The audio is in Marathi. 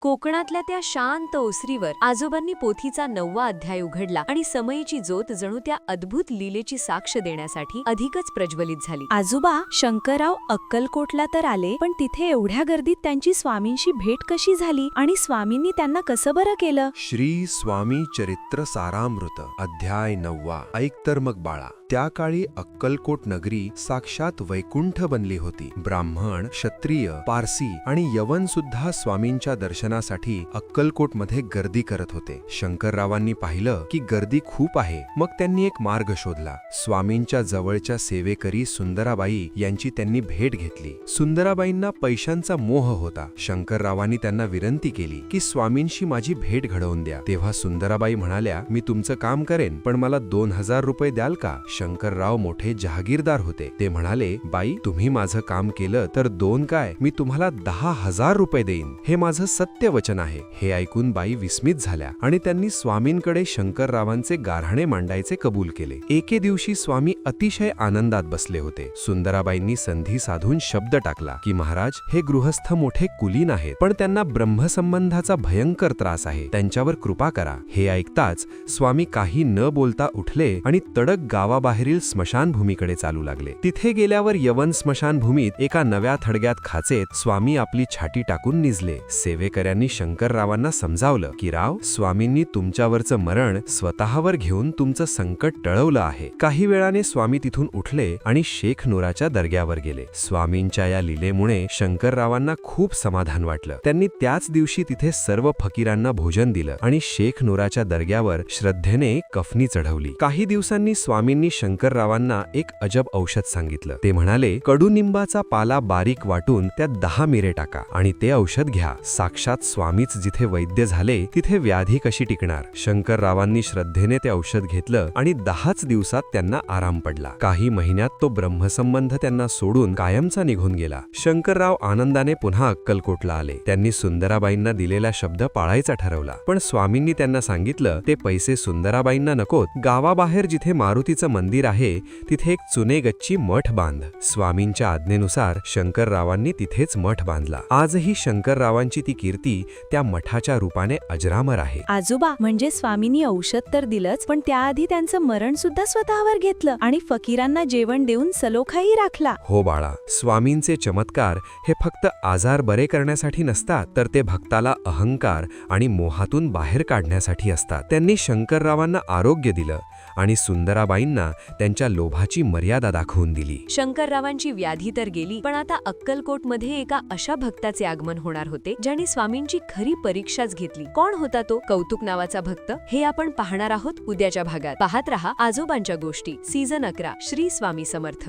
कोकणातल्या त्या शांत ओसरीवर आजोबांनी पोथीचा 9वा अध्याय उघडला आणि समयीची ज्योत जणू त्या अद्भुत लीलेची साक्ष देण्यासाठी अधिकच प्रज्वलित झाली. आजोबा, शंकरराव अक्कलकोटला तर आले, पण तिथे एवढ्या गर्दीत त्यांची स्वामींशी भेट कशी झाली आणि स्वामींनी त्यांना कसं बरं केलं? श्री स्वामी चरित्र सारामृत अध्याय 9. ऐक तर मग बाळा. त्या काळी अक्कलकोट नगरी साक्षात वैकुंठ बनली होती. ब्राह्मण, क्षत्रिय, पारसी आणि यवन सुद्धा स्वामींच्या दर्शनासाठी अक्कलकोटमध्ये गर्दी करत होते. शंकररावांनी पाहिलं की गर्दी खूप आहे. मग त्यांनी एक मार्ग शोधला. स्वामींच्या जवळच्या सेवेकरी सुंदराबाई यांची त्यांनी भेट घेतली. सुंदराबाईंना पैशांचा मोह होता. शंकररावांनी त्यांना विनंती केली की स्वामींशी माझी भेट घडवून द्या. तेव्हा सुंदराबाई म्हणाल्या, मी तुमचं काम करेन, पण मला 2000 रुपये द्याल का? शंकरराव मोठे जहागीरदार होते. ते म्हणाले, बाई, तुम्ही माझं काम केलं तर 2 काय, मी तुम्हाला 10,000 रुपये देईन. हे माझं सत्य वचन आहे. हे ऐकून बाई विस्मित झाल्या आणि त्यांनी स्वामींकडे शंकररावांचे गाऱ्हाणे मांडायचे कबूल केले. एके दिवशी स्वामी अतिशय आनंदात बसले होते. सुंदराबाईंनी संधी साधून शब्द टाकला की महाराज, हे गृहस्थ मोठे कुलीन आहेत, पण त्यांना ब्रह्मसंबंधाचा भयंकर त्रास आहे. त्यांच्यावर कृपा करा. हे ऐकताच स्वामी काही न बोलता उठले आणि तडक गावाबाहेरील स्मशानभूमीकडे चालू लागले. तिथे गेल्यावर यवन स्मशानभूमीत एका नव्या थडग्यात खाचेत स्वामी आपली छाती टाकून निजले. सेवेकऱ्यांनी शंकररावांना समजावलं की राव, स्वामींनी तुमच्यावरचं मरण स्वतःवर घेऊन तुमचं संकट टळवलं आहे. काही वेळाने स्वामी तिथून उठले आणि शेख नूराच्या दर्ग्यावर गेले. स्वामींच्या या लीलेमुळे शंकररावांना खूप समाधान वाटलं. त्यांनी त्याच दिवशी तिथे सर्व फकीरांना भोजन दिलं आणि शेख नूराच्या दर्ग्यावर श्रद्धेने कफनी चढवली. काही दिवसांनी स्वामींनी शंकररावांना एक अजब औषध सांगितलं. ते म्हणाले, कडुनिंबाचा पाला बारीक वाटून त्यात 10 मिरे टाका आणि ते औषध घ्या. साक्षात स्वामीच जिथे वैद्य झाले तिथे व्याधी कशी टिकणार? शंकररावांनी श्रद्धेने ते औषध घेतलं आणि 10च दिवसात त्यांना आराम पडला. काही महिन्यात तो ब्रह्मसंबंध त्यांना सोडून कायमचा निघून गेला. शंकरराव आनंदाने पुन्हा अक्कलकोटला आले. त्यांनी सुंदराबाईंना दिलेला शब्द पाळायचा ठरवला. पण स्वामींनी त्यांना सांगितलं, ते पैसे सुंदराबाईंना नकोत. गावाबाहेर जिथे मारुतीचं मंदिर आहे तिथे एक चुनेगच्ची मठ बांध. स्वामींच्या आज्ञेनुसार शंकररावांनी तिथेच मठ बांधला. आजही शंकररावांची ती कीर्ती त्या मठाच्या रूपाने अजरामर आहे. आजोबा, म्हणजे स्वामींनी औषध तर दिलंच, पण त्याआधी त्यांचं मरण सुद्धा स्वतःवर घेतलं आणि फकीरांना जेवण देऊन सलोखाही राखला. हो बाळा, स्वामींचे चमत्कार हे फक्त आजार बरे करण्यासाठी नसतात, तर ते भक्ताला अहंकार आणि मोहातून बाहेर काढण्यासाठी असतात. त्यांनी शंकररावांना आरोग्य दिलं आणि सुंदराबाईंना त्यांच्या लोभाची मर्यादा दाखवून दिली. शंकररावांची व्याधी तर गेली, पण आता अक्कलकोटमध्ये एका अशा भक्ताचे आगमन होणार होते ज्याने स्वामींची खरी परीक्षाच घेतली. कोण होता तो कौतुक नावाचा भक्त? हे आपण पाहणार आहोत उद्याच्या भागात. पाहत रहा आजोबांच्या गोष्टी, सीझन 11. श्री स्वामी समर्थ.